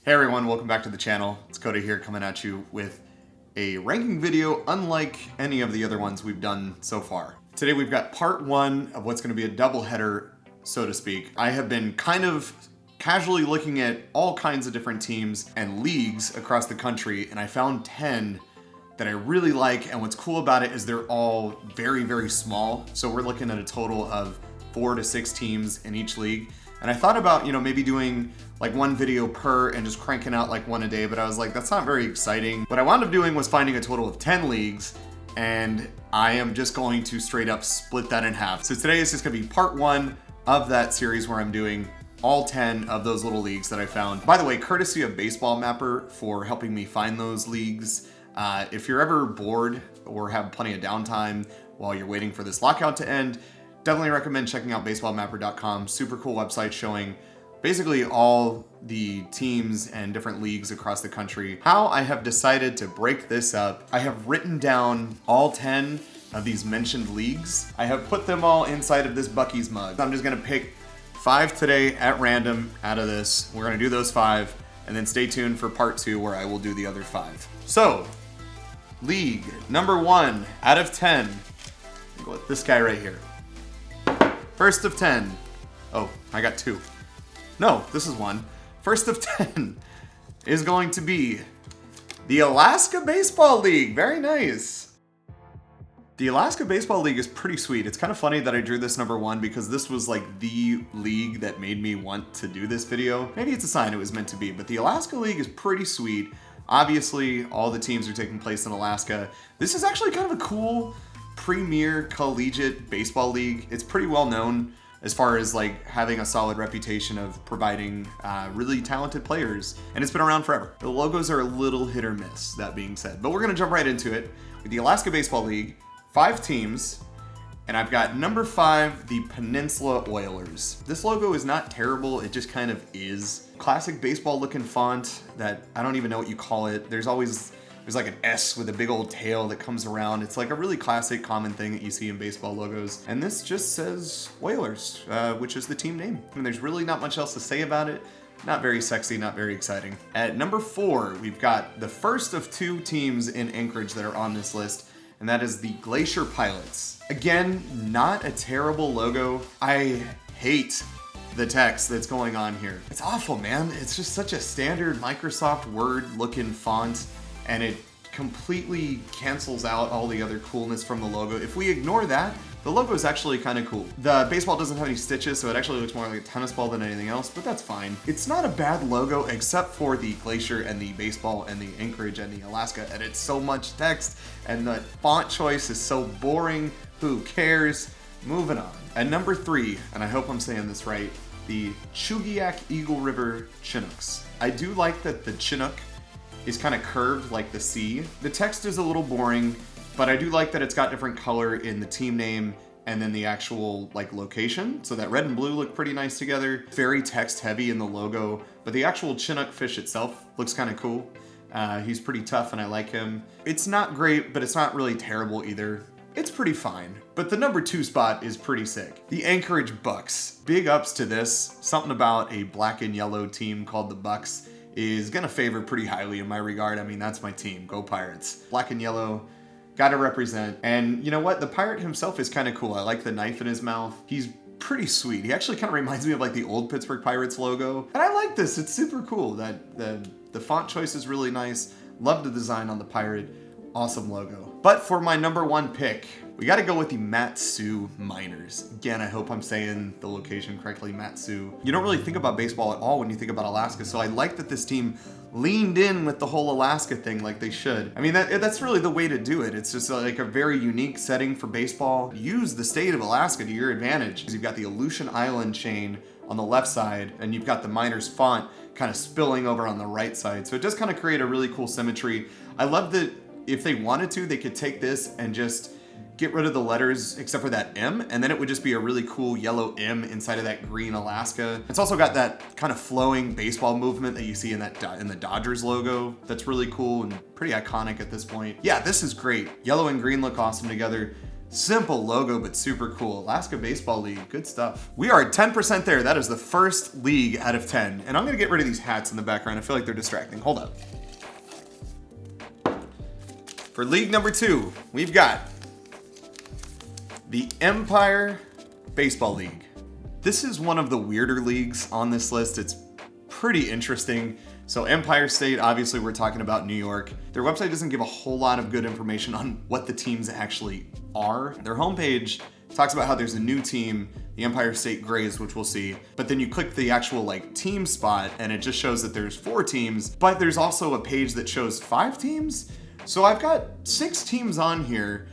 Hey everyone, welcome back to the channel. It's Cody here coming at you with a ranking video unlike any of the other ones we've done so far. Today we've got part one of what's going to be a doubleheader, so to speak. I have been kind of casually looking at all kinds of different teams and leagues across the country, and I found 10 that I really like, and what's cool about it is they're all very, very small. So we're looking at a total of 4 to 6 teams in each league. And I thought about, maybe doing like one video per and just cranking out like one a day, but I was like, that's not very exciting. What I wound up doing was finding a total of 10 leagues, and I am just going to straight up split that in half. So today is just gonna be part one of that series where I'm doing all 10 of those little leagues that I found. By the way, courtesy of Baseball Mapper for helping me find those leagues. If you're ever bored or have plenty of downtime while you're waiting for this lockout to end, definitely recommend checking out baseballmapper.com. Super cool website showing basically all the teams and different leagues across the country. How I have decided to break this up, I have written down all 10 of these mentioned leagues. I have put them all inside of this Buc-ee's mug. I'm just gonna pick 5 today at random out of this. We're gonna do those 5, and then stay tuned for part 2 where I will do the other 5. So, league number 1 out of 10. I'll go with this guy right here. First of 10. Oh, I got 2. No, this is 1. First of 10 is going to be the Alaska Baseball League. Very nice. The Alaska Baseball League is pretty sweet. It's kind of funny that I drew this number 1 because this was like the league that made me want to do this video. Maybe it's a sign it was meant to be, but the Alaska League is pretty sweet. Obviously, all the teams are taking place in Alaska. This is actually kind of a cool premier collegiate baseball league. It's pretty well known as far as like having a solid reputation of providing really talented players, and it's been around forever. The logos are a little hit or miss, that being said, but we're gonna jump right into it with the Alaska Baseball League. 5 teams, and I've got number 5, the Peninsula Oilers. This logo is not terrible, it just kind of is. Classic baseball looking font that I don't even know what you call it. There's like an S with a big old tail that comes around. It's like a really classic common thing that you see in baseball logos. And this just says Oilers, which is the team name. And there's really not much else to say about it. Not very sexy, not very exciting. At number 4, we've got the first of 2 teams in Anchorage that are on this list, and that is the Glacier Pilots. Again, not a terrible logo. I hate the text that's going on here. It's awful, man. It's just such a standard Microsoft Word looking font, and it completely cancels out all the other coolness from the logo. If we ignore that, the logo is actually kind of cool. The baseball doesn't have any stitches, so it actually looks more like a tennis ball than anything else, but that's fine. It's not a bad logo except for the Glacier and the baseball and the Anchorage and the Alaska, and it's so much text, and the font choice is so boring. Who cares? Moving on. At number 3, and I hope I'm saying this right, the Chugiak Eagle River Chinooks. I do like that the Chinook is kind of curved like the C. The text is a little boring, but I do like that it's got different color in the team name and then the actual like location. So that red and blue look pretty nice together. Very text heavy in the logo, but the actual Chinook fish itself looks kind of cool. He's pretty tough and I like him. It's not great, but it's not really terrible either. It's pretty fine, but the number 2 spot is pretty sick. The Anchorage Bucks. Big ups to this. Something about a black and yellow team called the Bucks is gonna favor pretty highly in my regard. I mean, that's my team. Go Pirates. Black and yellow, gotta represent. And you know what? The pirate himself is kind of cool. I like the knife in his mouth. He's pretty sweet. He actually kind of reminds me of like the old Pittsburgh Pirates logo. And I like this. It's super cool. That the font choice is really nice. Love the design on the pirate. Awesome logo. But for my number 1 pick, we got to go with the Matsu Miners. Again, I hope I'm saying the location correctly, Matsu. You don't really think about baseball at all when you think about Alaska, so I like that this team leaned in with the whole Alaska thing like they should. I mean, that's really the way to do it. It's just like a very unique setting for baseball. Use the state of Alaska to your advantage. You've got the Aleutian Island chain on the left side, and you've got the Miners font kind of spilling over on the right side. So it does kind of create a really cool symmetry. I love that if they wanted to, they could take this and just get rid of the letters except for that M, and then it would just be a really cool yellow M inside of that green Alaska. It's also got that kind of flowing baseball movement that you see in the Dodgers logo. That's really cool and pretty iconic at this point. Yeah, this is great. Yellow and green look awesome together. Simple logo, but super cool. Alaska Baseball League, good stuff. We are at 10% there. That is the first league out of 10. And I'm gonna get rid of these hats in the background. I feel like they're distracting. Hold up. For league number 2, we've got the Empire Baseball League. This is one of the weirder leagues on this list. It's pretty interesting. So Empire State, obviously we're talking about New York. Their website doesn't give a whole lot of good information on what the teams actually are. Their homepage talks about how there's a new team, the Empire State Grays, which we'll see. But then you click the actual like team spot and it just shows that there's 4 teams, but there's also a page that shows 5 teams. So I've got 6 teams on here,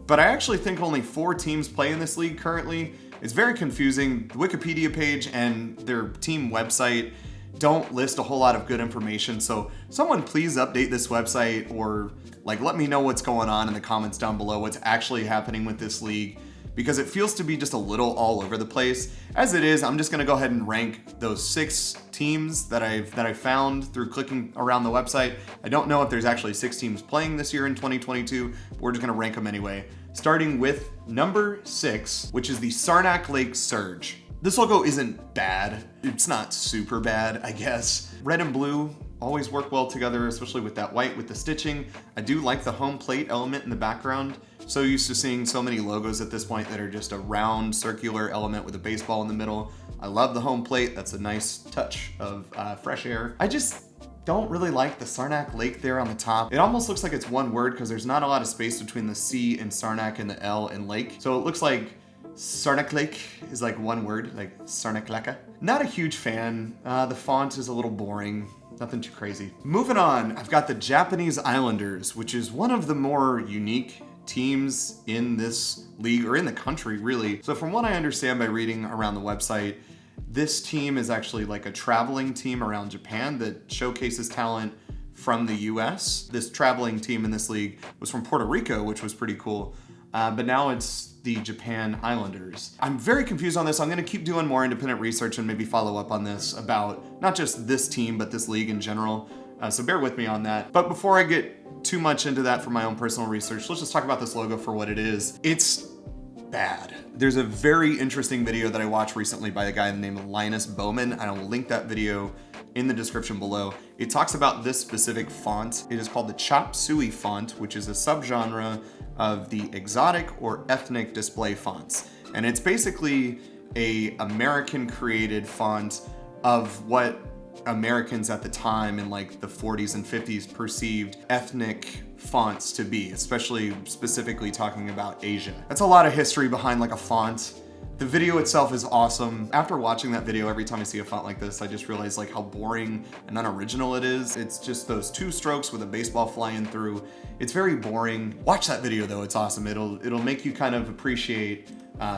but I actually think only 4 teams play in this league currently. It's very confusing. The Wikipedia page and their team website don't list a whole lot of good information. So someone please update this website or like let me know what's going on in the comments down below, what's actually happening with this league, because it feels to be just a little all over the place. As it is, I'm just gonna go ahead and rank those 6 teams that I found through clicking around the website. I don't know if there's actually 6 teams playing this year in 2022, but we're just gonna rank them anyway. Starting with number 6, which is the Saranac Lake Surge. This logo isn't bad. It's not super bad, I guess. Red and blue always work well together, especially with that white with the stitching. I do like the home plate element in the background. So used to seeing so many logos at this point that are just a round circular element with a baseball in the middle. I love the home plate. That's a nice touch of fresh air. I just don't really like the Saranac Lake there on the top. It almost looks like it's one word because there's not a lot of space between the C in Saranac and the L in Lake. So it looks like Saranac Lake is like one word, like Saranac Leka. Not a huge fan. The font is a little boring. Nothing too crazy. Moving on, I've got the Japanese Islanders, which is one of the more unique teams in this league, or in the country, really. So from what I understand by reading around the website, this team is actually like a traveling team around Japan that showcases talent from the US. This traveling team in this league was from Puerto Rico, which was pretty cool. But now it's the Japan Islanders. I'm very confused on this. I'm gonna keep doing more independent research and maybe follow up on this about not just this team, but this league in general. So bear with me on that. But before I get too much into that for my own personal research, let's just talk about this logo for what it is. It's bad. There's a very interesting video that I watched recently by a guy named Linus Bowman. I will link that video in the description below. It talks about this specific font. It is called the Chop Suey font, which is a subgenre of the exotic or ethnic display fonts. And it's basically a American created font of what Americans at the time in like the 40s and 50s perceived ethnic fonts to be, especially specifically talking about Asia. That's a lot of history behind like a font. The video itself is awesome. After watching that video, every time I see a font like this, I just realize like how boring and unoriginal it is. It's just those 2 strokes with a baseball flying through. It's very boring. Watch that video though, it's awesome. It'll make you kind of appreciate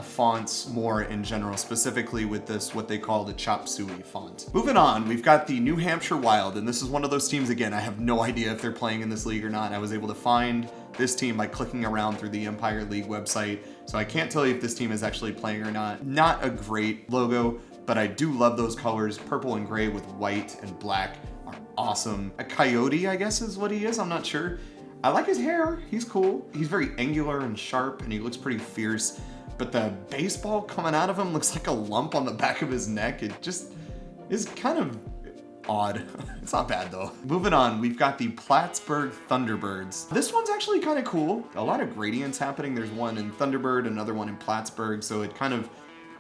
fonts more in general, specifically with this, what they call the Chop Suey font. Moving on, we've got the New Hampshire Wild, and this is one of those teams, again, I have no idea if they're playing in this league or not. I was able to find this team by clicking around through the Empire League website, so I can't tell you if this team is actually playing or not. Not a great logo, but I do love those colors. Purple and gray with white and black are awesome. A coyote, I guess is what he is, I'm not sure. I like his hair, he's cool. He's very angular and sharp, and he looks pretty fierce. But the baseball coming out of him looks like a lump on the back of his neck. It just is kind of odd. It's not bad though. Moving on, we've got the Plattsburgh Thunderbirds. This one's actually kind of cool. A lot of gradients happening. There's one in Thunderbird, another one in Plattsburgh, so it kind of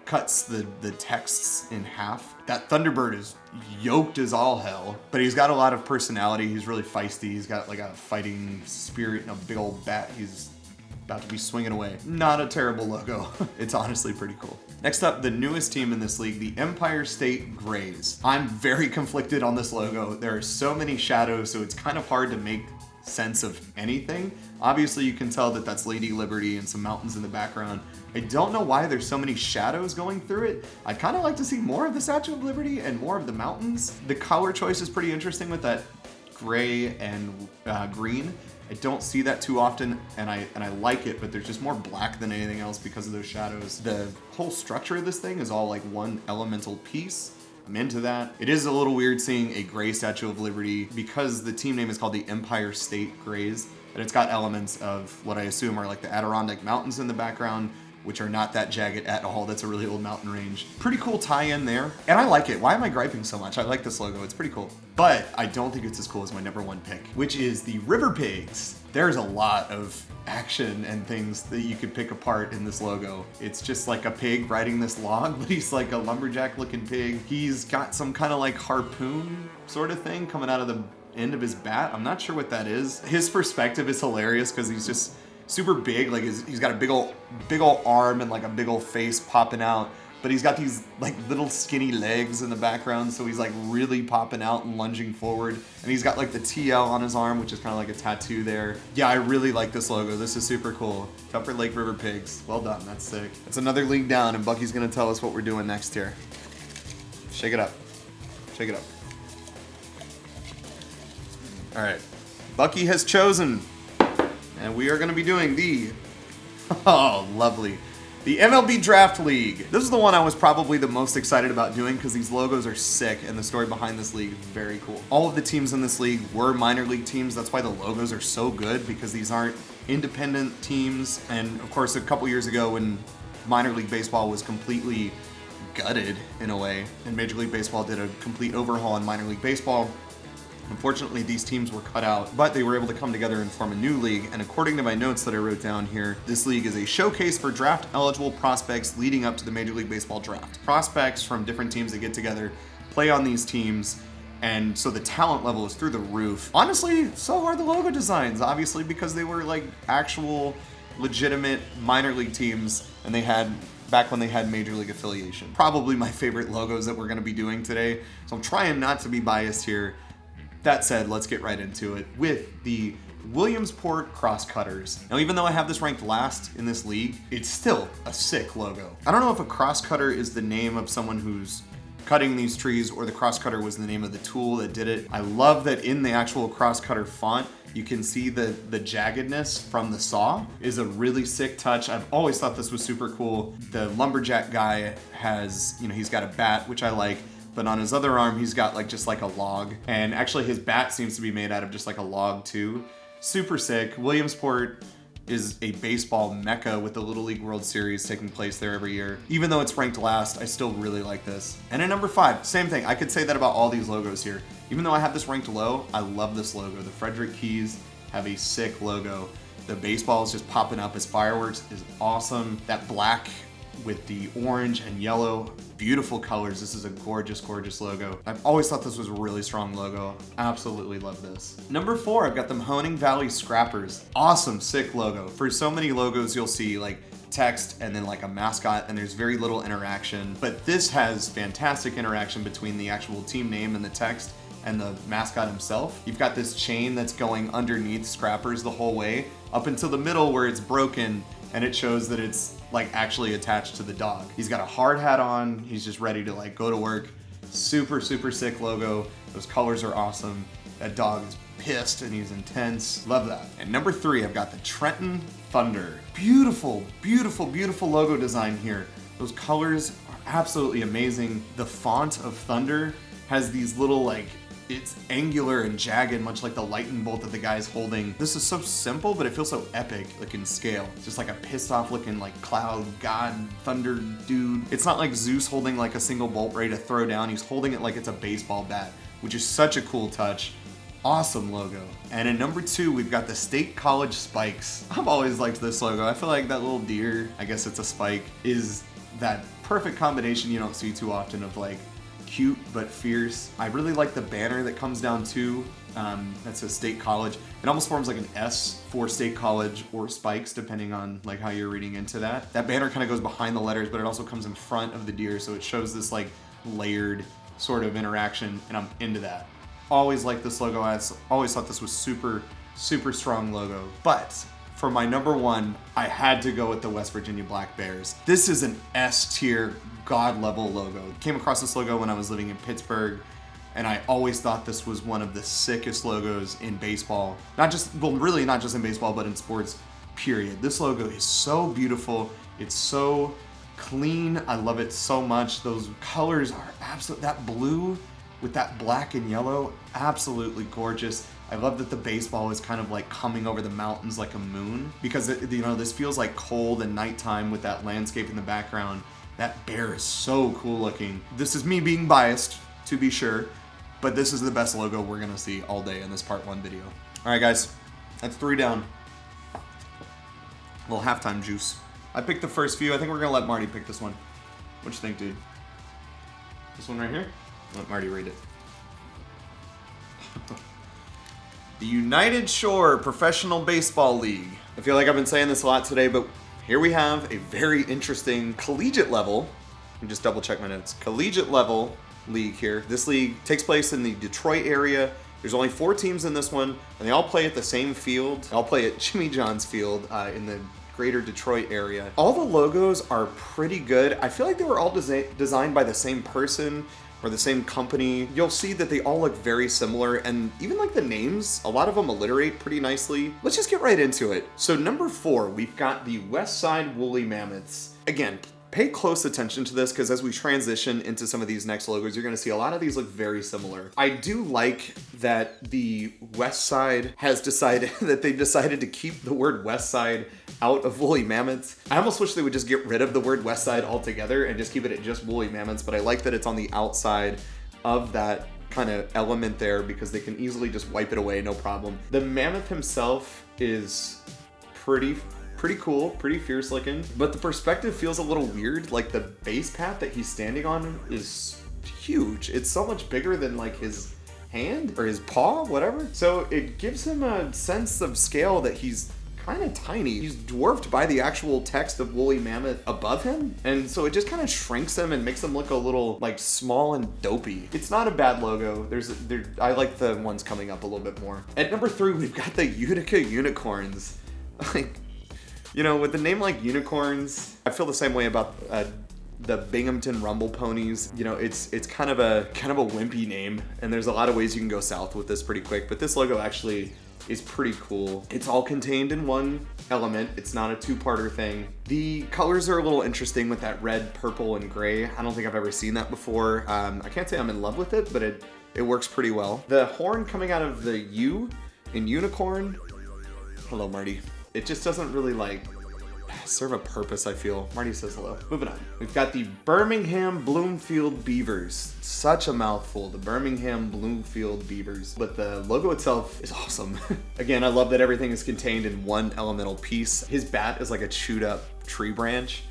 cuts the texts in half. That Thunderbird is yoked as all hell, but he's got a lot of personality. He's really feisty. He's got like a fighting spirit and a big old bat. He's about to be swinging away. Not a terrible logo. It's honestly pretty cool. Next up, the newest team in this league, the Empire State Grays. I'm very conflicted on this logo. There are so many shadows, so it's kind of hard to make sense of anything. Obviously, you can tell that that's Lady Liberty and some mountains in the background. I don't know why there's so many shadows going through it. I'd kind of like to see more of the Statue of Liberty and more of the mountains. The color choice is pretty interesting with that gray and green. I don't see that too often, and I like it, but there's just more black than anything else because of those shadows. The whole structure of this thing is all like one elemental piece. I'm into that. It is a little weird seeing a gray Statue of Liberty because the team name is called the Empire State Grays. but it's got elements of what I assume are like the Adirondack Mountains in the background, which are not that jagged at all. That's a really old mountain range. Pretty cool tie-in there. And I like it. Why am I griping so much? I like this logo. It's pretty cool. But I don't think it's as cool as my number one pick, which is the River Pigs. There's a lot of action and things that you could pick apart in this logo. It's just like a pig riding this log, but he's like a lumberjack looking pig. He's got some kind of like harpoon sort of thing coming out of the end of his bat. I'm not sure what that is. His perspective is hilarious because he's just super big. Like he's got a big old arm and like a big old face popping out, but he's got these like little skinny legs in the background, so he's like really popping out and lunging forward. And he's got like the TL on his arm, which is kind of like a tattoo there. Yeah, I really like this logo. This is super cool. Tupper Lake River Pigs. Well done. That's sick. That's another league down, and Bucky's gonna tell us what we're doing next here. Shake it up. Shake it up. All right. Bucky has chosen. And we are going to be doing the, oh, lovely, the MLB Draft League. This is the one I was probably the most excited about doing because these logos are sick and the story behind this league is very cool. All of the teams in this league were minor league teams. That's why the logos are so good, because these aren't independent teams. And of course, a couple years ago when minor league baseball was completely gutted in a way, and Major League Baseball did a complete overhaul on minor league baseball, unfortunately, these teams were cut out, but they were able to come together and form a new league. And according to my notes that I wrote down here, this league is a showcase for draft-eligible prospects leading up to the Major League Baseball draft. Prospects from different teams that get together, play on these teams, and so the talent level is through the roof. Honestly, so are the logo designs, obviously, because they were like actual, legitimate minor league teams, and they had back when they had major league affiliation. Probably my favorite logos that we're going to be doing today, so I'm trying not to be biased here. That said, let's get right into it with the Williamsport Crosscutters. Now, even though I have this ranked last in this league, it's still a sick logo. I don't know if a crosscutter is the name of someone who's cutting these trees or the crosscutter was the name of the tool that did it. I love that in the actual crosscutter font, you can see the jaggedness from the saw is a really sick touch. I've always thought this was super cool. The lumberjack guy has, he's got a bat, which I like, but on his other arm, he's got like just like a log. And actually his bat seems to be made out of just like a log too. Super sick. Williamsport is a baseball mecca with the Little League World Series taking place there every year. Even though it's ranked last, I still really like this. And at number 5, same thing. I could say that about all these logos here. Even though I have this ranked low, I love this logo. The Frederick Keys have a sick logo. The baseball is just popping up as fireworks is awesome. That black with the orange and yellow, beautiful colors. This is a gorgeous, gorgeous logo. I've always thought this was a really strong logo. Absolutely love this. Number 4, I've got the Mahoning Valley Scrappers. Awesome, sick logo. For so many logos, you'll see like text and then like a mascot, and there's very little interaction. But this has fantastic interaction between the actual team name and the text and the mascot himself. You've got this chain that's going underneath Scrappers the whole way, up until the middle where it's broken, and it shows that it's like actually attached to the dog. He's got a hard hat on. He's just ready to like go to work. Super, super sick logo. Those colors are awesome. That dog is pissed and he's intense. Love that. And number 3, I've got the Trenton Thunder. Beautiful, beautiful, beautiful logo design here. Those colors are absolutely amazing. The font of Thunder has these little like, it's angular and jagged, much like the lightning bolt that the guy's holding. This is so simple, but it feels so epic, like in scale. It's just like a pissed off looking like cloud god thunder dude. It's not like Zeus holding like a single bolt ready to throw down. He's holding it like it's a baseball bat, which is such a cool touch. Awesome logo. And in number 2, we've got the State College Spikes. I've always liked this logo. I feel like that little deer, I guess it's a spike, is that perfect combination you don't see too often of like cute but fierce. I really like the banner that comes down too. That says State College. It almost forms like an S for State College or Spikes, depending on like how you're reading into that. That banner kind of goes behind the letters, but it also comes in front of the deer, so it shows this like layered sort of interaction, and I'm into that. Always liked this logo. I always thought this was super, super strong logo. But for my number 1, I had to go with the West Virginia Black Bears. This is an S tier, god level logo. Came across this logo when I was living in Pittsburgh, and I always thought this was one of the sickest logos in baseball. Really not just in baseball, but in sports, period. This logo is so beautiful. It's so clean. I love it so much. Those colors are absolute. That blue with that black and yellow, absolutely gorgeous. I love that the baseball is kind of like coming over the mountains like a moon, because you know, this feels like cold and nighttime with that landscape in the background. That bear is so cool looking. This is me being biased, to be sure, but this is the best logo we're gonna see all day in this part 1 video. All right, guys, that's 3 down. A little halftime juice. I picked the first few. I think we're gonna let Marty pick this one. What you think, dude? This one right here? Let Marty read it. The United Shore Professional Baseball League. I feel like I've been saying this a lot today, but here we have a very interesting collegiate level. Let me just double check my notes. Collegiate level league here. This league takes place in the Detroit area. There's only 4 teams in this one, and they all play at the same field. They all play at Jimmy John's Field in the greater Detroit area. All the logos are pretty good. I feel like they were all designed by the same person or the same company. You'll see that they all look very similar, and even like the names, a lot of them alliterate pretty nicely. Let's just get right into it. So number 4, we've got the West Side Woolly Mammoths. Again, pay close attention to this, because as we transition into some of these next logos, you're gonna see a lot of these look very similar. I do like that the West Side has decided that they decided to keep the word West Side out of Woolly Mammoths. I almost wish they would just get rid of the word West Side altogether and just keep it at just Woolly Mammoths, but I like that it's on the outside of that kind of element there, because they can easily just wipe it away, no problem. The mammoth himself is pretty cool, pretty fierce looking, but the perspective feels a little weird. Like the base path that he's standing on is huge. It's so much bigger than like his hand or his paw, whatever. So it gives him a sense of scale that he's kind of tiny. He's dwarfed by the actual text of Woolly Mammoth above him, and so it just kind of shrinks him and makes him look a little like small and dopey. It's not a bad logo. I like the ones coming up a little bit more. At number 3, we've got the Utica Unicorns. Like, you know, with the name like Unicorns, I feel the same way about the Binghamton Rumble Ponies. You know, it's kind of a wimpy name, and there's a lot of ways you can go south with this pretty quick, but this logo actually is pretty cool. It's all contained in one element. It's not a 2-parter thing. The colors are a little interesting with that red, purple, and gray. I don't think I've ever seen that before. I can't say I'm in love with it, but it works pretty well. The horn coming out of the U in unicorn. Hello, Marty. It just doesn't really like serve a purpose, I feel. Marty says hello. Moving on. We've got the Birmingham Bloomfield Beavers. Such a mouthful, the Birmingham Bloomfield Beavers. But the logo itself is awesome. Again, I love that everything is contained in one elemental piece. His bat is like a chewed up tree branch,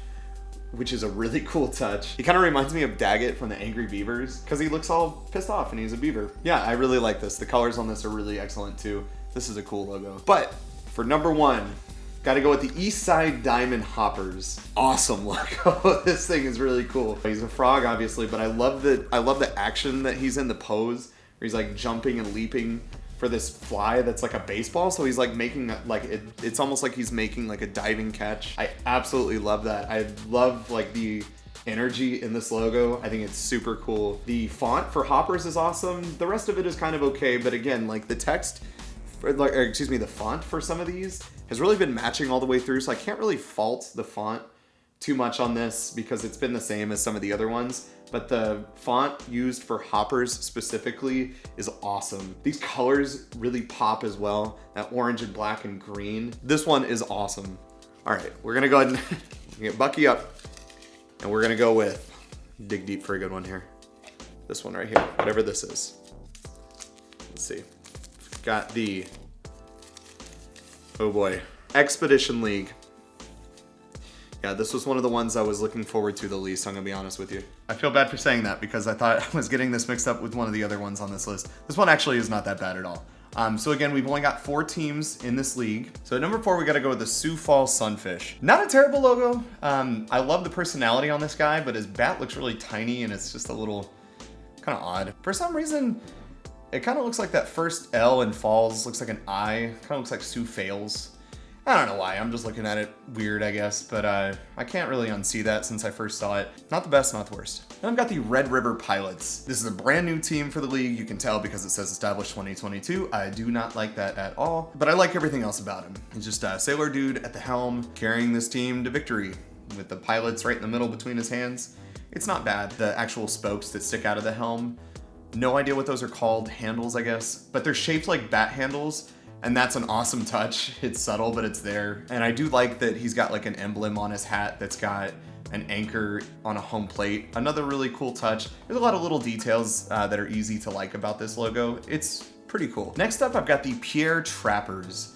which is a really cool touch. He kind of reminds me of Daggett from the Angry Beavers, because he looks all pissed off and he's a beaver. Yeah, I really like this. The colors on this are really excellent too. This is a cool logo. But for number 1, gotta go with the East Side Diamond Hoppers. Awesome logo. This thing is really cool. He's a frog, obviously, but I love the action that he's in, the pose where he's like jumping and leaping for this fly that's like a baseball. So he's like making like it's almost like he's making like a diving catch. I absolutely love that. I love like the energy in this logo. I think it's super cool. The font for Hoppers is awesome. The rest of it is kind of okay, but again, like the text, the font for some of these has really been matching all the way through, so I can't really fault the font too much on this because it's been the same as some of the other ones, but the font used for Hoppers specifically is awesome. These colors really pop as well, that orange and black and green. This one is awesome. All right, we're gonna go ahead and get Bucky up, and we're gonna go with, dig deep for a good one here. This one right here, whatever this is. Let's see. Got the, oh boy, Expedition League. Yeah, this was one of the ones I was looking forward to the least, I'm gonna be honest with you. I feel bad for saying that because I thought I was getting this mixed up with one of the other ones on this list. This one actually is not that bad at all. So again, we've only got 4 teams in this league. So at number 4, we gotta go with the Sioux Falls Sunfish. Not a terrible logo. I love the personality on this guy, but his bat looks really tiny and it's just a little kind of odd. For some reason, it kind of looks like that first L in Falls looks like an I. Kind of looks like Sioux Fails. I don't know why, I'm just looking at it weird, I guess, but I can't really unsee that since I first saw it. Not the best, not the worst. Then I've got the Red River Pilots. This is a brand new team for the league. You can tell because it says established 2022. I do not like that at all, but I like everything else about him. He's just a sailor dude at the helm carrying this team to victory with the pilots right in the middle between his hands. It's not bad. The actual spokes that stick out of the helm No idea what those are called, handles I guess, but they're shaped like bat handles, and that's an awesome touch. It's subtle, but it's there. And I do like that he's got like an emblem on his hat that's got an anchor on a home plate. Another really cool touch. There's a lot of little details that are easy to like about this logo. It's pretty cool. Next up, I've got the Pierre Trappers.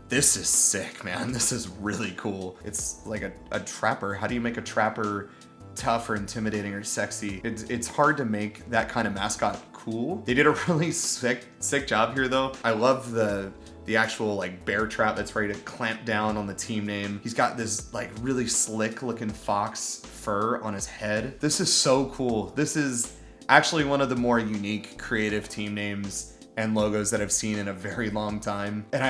This is sick, man. This is really cool. It's like a trapper. How do you make a trapper tough or intimidating or sexy? It's hard to make that kind of mascot cool. They did a really sick job here though. I love the actual like bear trap that's ready to clamp down on the team name. He's got this like really slick looking fox fur on his head. This is so cool. This is actually one of the more unique creative team names and logos that I've seen in a very long time. And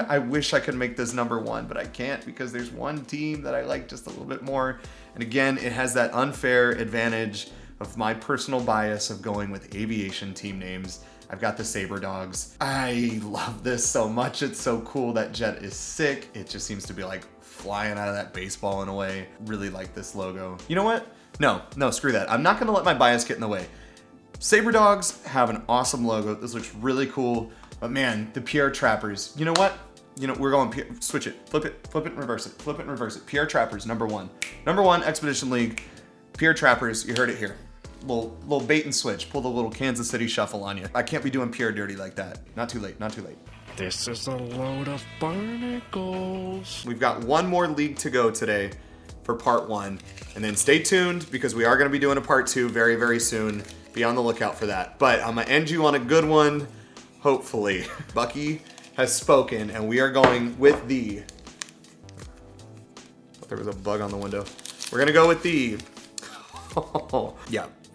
I wish I could make this #1, but I can't because there's one team that I like just a little bit more. And again, it has that unfair advantage of my personal bias of going with aviation team names. I've got the Saber Dogs. I love this so much. It's so cool. That jet is sick. It just seems to be like flying out of that baseball in a way. Really like this logo. You know what? No, screw that. I'm not gonna let my bias get in the way. Saber Dogs have an awesome logo. This looks really cool. But man, the Pierre Trappers, you know what? You know, we're going, switch it, flip it and reverse it, flip it and reverse it. Pierre Trappers, #1. #1, Expedition League, Pierre Trappers, you heard it here. Little bait and switch, pull the little Kansas City shuffle on you. I can't be doing Pierre dirty like that. Not too late, not too late. This is a load of barnacles. We've got one more league to go today for part 1. And then stay tuned because we are gonna be doing a part 2 very, very soon. Be on the lookout for that. But I'm gonna end you on a good one, hopefully. Bucky has spoken and we are going with the, there was a bug on the window. We're gonna go with the,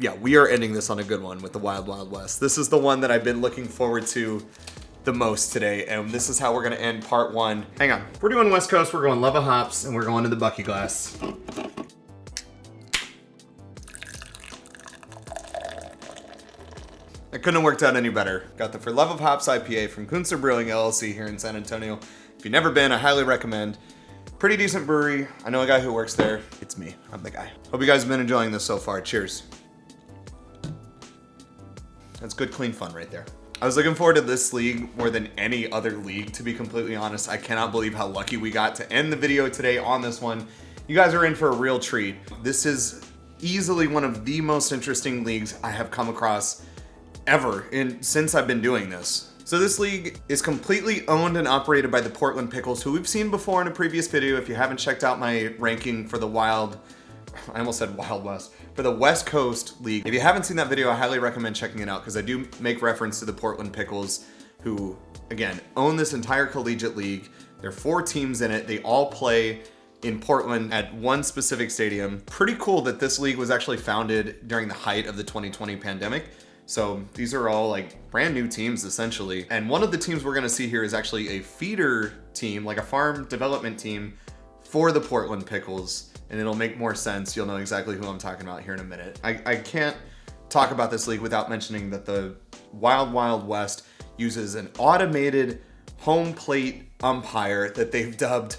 yeah, we are ending this on a good one with the Wild Wild West. This is the one that I've been looking forward to the most today, and this is how we're gonna end part 1. Hang on, we're doing West Coast, we're going Lava Hops, and we're going to the Bucky glass. It couldn't have worked out any better. Got the For Love of Hops IPA from Kunstler Brewing LLC here in San Antonio. If you've never been, I highly recommend. Pretty decent brewery. I know a guy who works there. It's me, I'm the guy. Hope you guys have been enjoying this so far. Cheers. That's good, clean fun right there. I was looking forward to this league more than any other league, to be completely honest. I cannot believe how lucky we got to end the video today on this one. You guys are in for a real treat. This is easily one of the most interesting leagues I have come across ever since I've been doing this. So this league is completely owned and operated by the Portland Pickles, who we've seen before in a previous video. If you haven't checked out my ranking for the I almost said Wild West, for the West Coast League. If you haven't seen that video, I highly recommend checking it out because I do make reference to the Portland Pickles, who, again, own this entire collegiate league. There are 4 teams in it. They all play in Portland at one specific stadium. Pretty cool that this league was actually founded during the height of the 2020 pandemic. So these are all like brand new teams essentially. And one of the teams we're gonna see here is actually a feeder team, like a farm development team for the Portland Pickles. And it'll make more sense. You'll know exactly who I'm talking about here in a minute. I can't talk about this league without mentioning that the Wild Wild West uses an automated home plate umpire that they've dubbed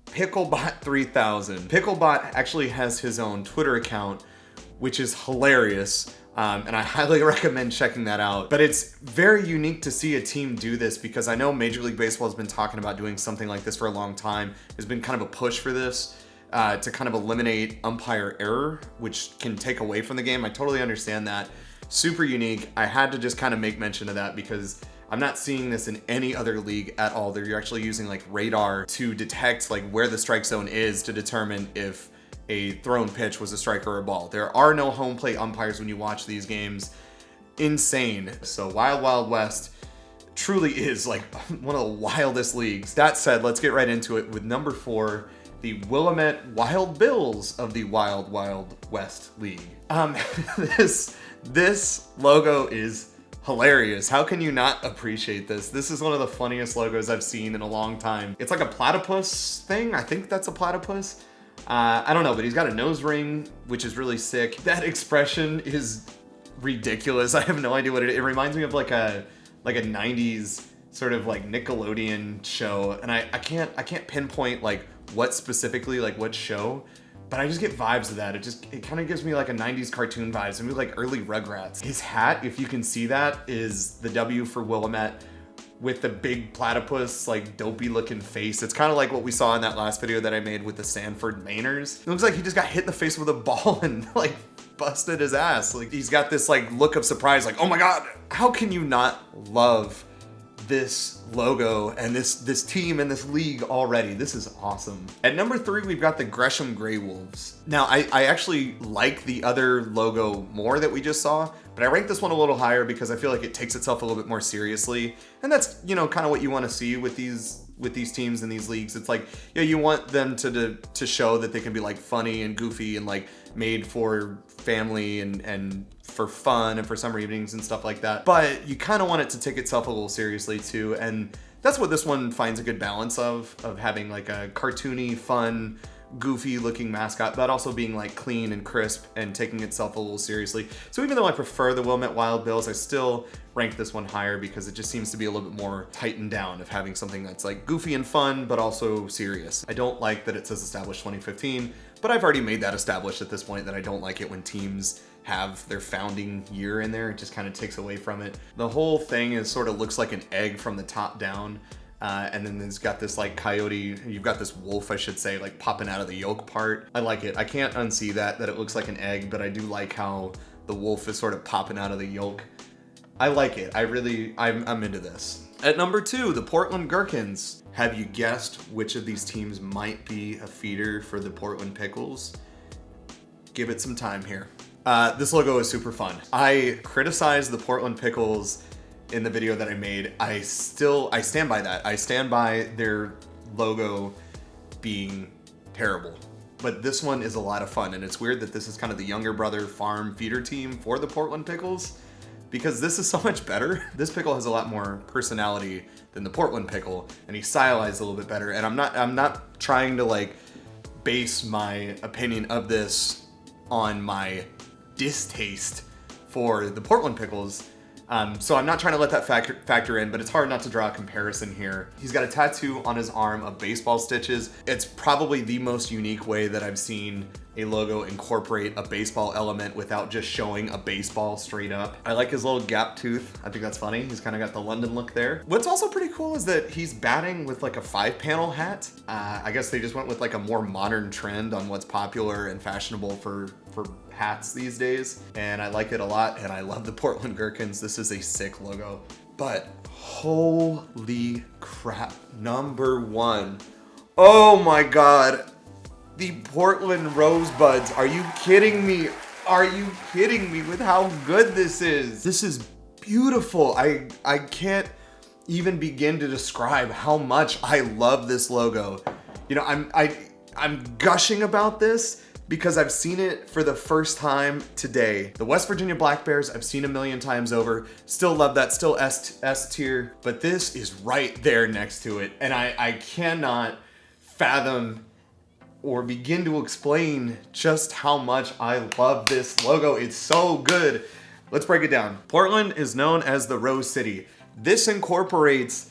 Picklebot 3000. Picklebot actually has his own Twitter account, which is hilarious. And I highly recommend checking that out. But it's very unique to see a team do this because I know Major League Baseball has been talking about doing something like this for a long time. There's been kind of a push for this to kind of eliminate umpire error, which can take away from the game. I totally understand that. Super unique. I had to just kind of make mention of that because I'm not seeing this in any other league at all. They're actually using like radar to detect like where the strike zone is to determine if a thrown pitch was a strike or a ball. There are no home plate umpires when you watch these games. Insane. So Wild Wild West truly is like one of the wildest leagues. That said, let's get right into it with number 4, the Willamette Wild Bills of the Wild Wild West League. This logo is hilarious. How can you not appreciate this? This is one of the funniest logos I've seen in a long time. It's like a platypus thing. I think that's a platypus. I don't know, but he's got a nose ring, which is really sick. That expression is ridiculous. I have no idea what it is. It reminds me of like a 90s sort of like Nickelodeon show. And I can't pinpoint like what specifically, like what show, but I just get vibes of that. It kind of gives me like a 90s cartoon vibes, maybe like early Rugrats. His hat, if you can see that, is the W for Willamette with the big platypus, like dopey looking face. It's kind of like what we saw in that last video that I made with the Sanford Mainers. It looks like he just got hit in the face with a ball and like busted his ass. Like he's got this like look of surprise, like, oh my God, how can you not love this logo and this team and this league already? This is awesome. At number 3, we've got the Gresham Grey Wolves. Now, I actually like the other logo more that we just saw, but I rank this one a little higher because I feel like it takes itself a little bit more seriously. And that's, you know, kind of what you want to see with these teams and these leagues. It's like, yeah, you want them to show that they can be like funny and goofy and like made for family and for fun and for summer evenings and stuff like that. But you kind of want it to take itself a little seriously too. And that's what this one finds a good balance of having like a cartoony, fun, goofy looking mascot, but also being like clean and crisp and taking itself a little seriously. So even though I prefer the Willamette Wild Bills, I still rank this one higher because it just seems to be a little bit more tightened down of having something that's like goofy and fun, but also serious. I don't like that it says established 2015, but I've already made that established at this point that I don't like it when teams have their founding year in there. It just kind of takes away from it. The whole thing is sort of looks like an egg from the top down. And then it's got this like coyote, you've got this wolf, I should say, like popping out of the yolk part. I like it. I can't unsee that it looks like an egg, but I do like how the wolf is sort of popping out of the yolk. I like it. I'm into this. At number 2, the Portland Gherkins. Have you guessed which of these teams might be a feeder for the Portland Pickles? Give it some time here. This logo is super fun. I criticized the Portland Pickles in the video that I made. I stand by that. I stand by their logo being terrible. But this one is a lot of fun, and it's weird that this is kind of the younger brother farm feeder team for the Portland Pickles, because this is so much better. This pickle has a lot more personality than the Portland pickle, and he's stylized a little bit better. And I'm not trying to like base my opinion of this on my distaste for the Portland pickles. So I'm not trying to let that factor in, but it's hard not to draw a comparison here. He's got a tattoo on his arm of baseball stitches. It's probably the most unique way that I've seen a logo incorporate a baseball element without just showing a baseball straight up. I like his little gap tooth. I think that's funny. He's kind of got the London look there. What's also pretty cool is that he's batting with like a 5-panel hat. I guess they just went with like a more modern trend on what's popular and fashionable for hats these days. And I like it a lot, and I love the Portland Gherkins. This is a sick logo. But holy crap, number 1. Oh my God. The Portland Rosebuds. Are you kidding me? Are you kidding me with how good this is? This is beautiful. I can't even begin to describe how much I love this logo. You know, I'm gushing about this because I've seen it for the first time today. The West Virginia Black Bears, I've seen a million times over. Still love that, still S tier, but this is right there next to it. And I cannot fathom or begin to explain just how much I love this logo. It's so good. Let's break it down. Portland is known as the Rose City. This incorporates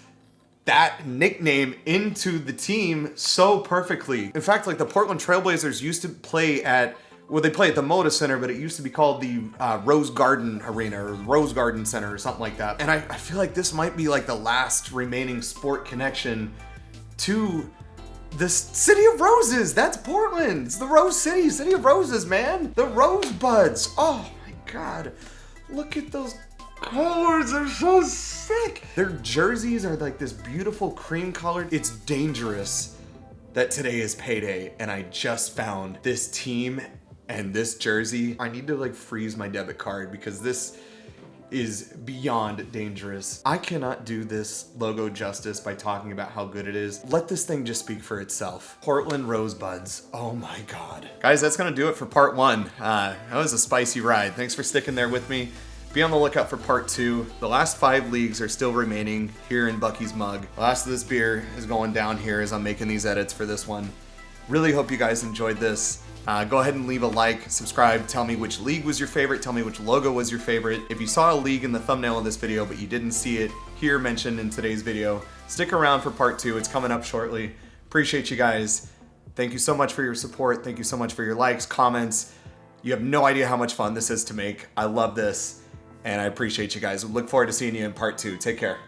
that nickname into the team so perfectly. In fact, like the Portland Trailblazers used to play at, well, they play at the Moda Center, but it used to be called the Rose Garden Arena or Rose Garden Center or something like that. And I feel like this might be like the last remaining sport connection to the City of Roses. That's Portland. It's the Rose City, City of Roses, man. The Rosebuds. Oh my God. Look at those colors. They're so sick. Their jerseys are like this beautiful cream colored. It's dangerous that today is payday and I just found this team and this jersey. I need to like freeze my debit card because this is beyond dangerous. I cannot do this logo justice by talking about how good it is. Let this thing just speak for itself. Portland Rosebuds. Oh my God. Guys, that's gonna do it for part 1. That was a spicy ride. Thanks for sticking there with me. Be on the lookout for part 2. The last 5 leagues are still remaining here in Bucky's mug. The last of this beer is going down here as I'm making these edits for this one. Really hope you guys enjoyed this. Go ahead and leave a like, subscribe, tell me which league was your favorite, tell me which logo was your favorite. If you saw a league in the thumbnail of this video but you didn't see it here mentioned in today's video, stick around for part 2. It's coming up shortly. Appreciate you guys. Thank you so much for your support. Thank you so much for your likes, comments. You have no idea how much fun this is to make. I love this, and I appreciate you guys. Look forward to seeing you in part 2. Take care.